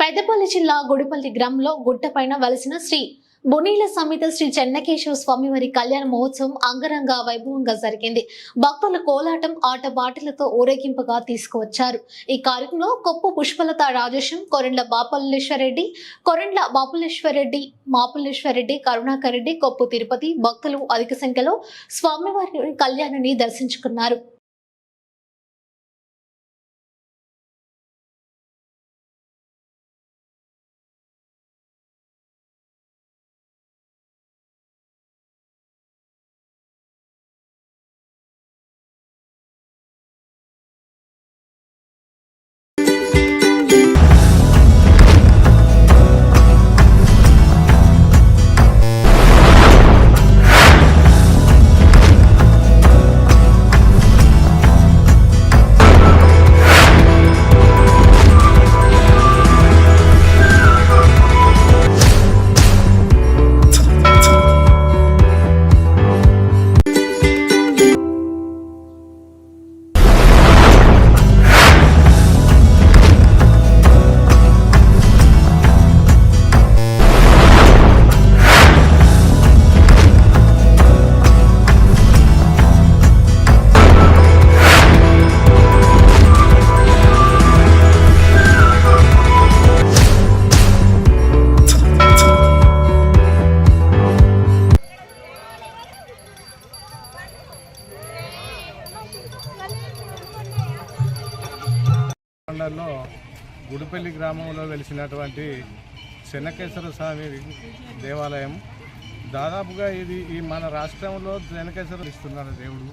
పెద్దపల్లి జిల్లా గుడిపల్లి గ్రామంలో గుట్టపైన వెలసిన శ్రీ బొనీల సమేత శ్రీ చెన్నకేశవ స్వామివారి కళ్యాణ మహోత్సవం అంగరంగ వైభవంగా జరిగింది. భక్తుల కోలాటం ఆటపాటలతో ఊరేగింపుగా తీసుకువచ్చారు. ఈ కార్యక్రమంలో కొప్పు పుష్పలత రాజేశం, కొరెండ్ల బాపులేశ్వరరెడ్డి, మాపులేశ్వరరెడ్డి, కరుణాకర్ రెడ్డి, కొప్పు తిరుపతి భక్తులు అధిక సంఖ్యలో స్వామివారి కళ్యాణాన్ని దర్శించుకున్నారు. మండలంలో గుడిపల్లి గ్రామంలో వెలిసినటువంటి చెన్నకేశ్వర స్వామి దేవాలయం దాదాపుగా ఇది ఈ మన రాష్ట్రంలో చెన్నకేశ్వర ఇస్తున్నారు దేవుడు.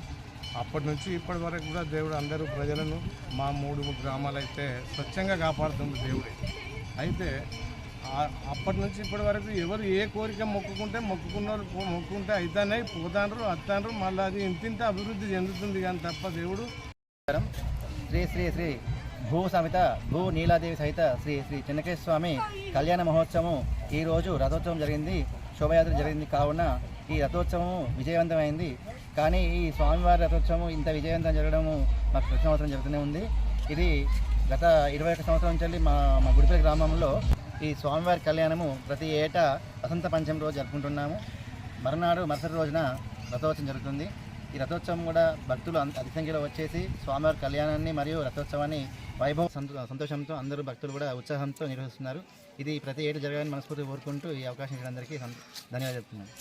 అప్పటి నుంచి ఇప్పటి వరకు కూడా దేవుడు అందరూ ప్రజలను మా 3 గ్రామాలైతే స్వచ్ఛంగా కాపాడుతుంది దేవుడే. అయితే అప్పటి నుంచి ఇప్పటి వరకు ఎవరు ఏ కోరిక మొక్కుకుంటే అయితేనే పోతాండ్రు అత్తాండ్రు, మళ్ళీ అది ఇంతింత అభివృద్ధి చెందుతుంది కానీ తప్ప దేవుడు. శ్రీ శ్రీ శ్రీ భూ సమిత భూ నీలాదేవి సహిత శ్రీ శ్రీ చెన్నకేశ్వర స్వామి కళ్యాణ మహోత్సవం ఈరోజు రథోత్సవం జరిగింది, శోభయాత్ర జరిగింది. కావున ఈ రథోత్సవం విజయవంతమైంది. కానీ ఈ స్వామివారి రథోత్సవం ఇంత విజయవంతం జరగడము మాకు ప్రతి సంవత్సరం జరుగుతూనే ఉంది. ఇది గత 21 సంవత్సరం నుంచి మా గుడిపల్లి గ్రామంలో ఈ స్వామివారి కళ్యాణము ప్రతి ఏటా వసంత పంచమి రోజు జరుపుకుంటున్నాము. మరుసటి రోజున రథోత్సవం జరుగుతుంది. ఈ రథోత్సవం కూడా భక్తులు అధిక సంఖ్యలో వచ్చేసి స్వామివారి కళ్యాణాన్ని మరియు రథోత్సవాన్ని సంతోషంతో అందరూ భక్తులు కూడా ఉత్సాహంతో నిర్వహిస్తున్నారు. ఇది ప్రతి ఏడు జరగాలని మనస్ఫూర్తిగా కోరుకుంటూ ఈ అవకాశం ఇచ్చినందరికీ ధన్యవాదాలు చెప్తున్నాను.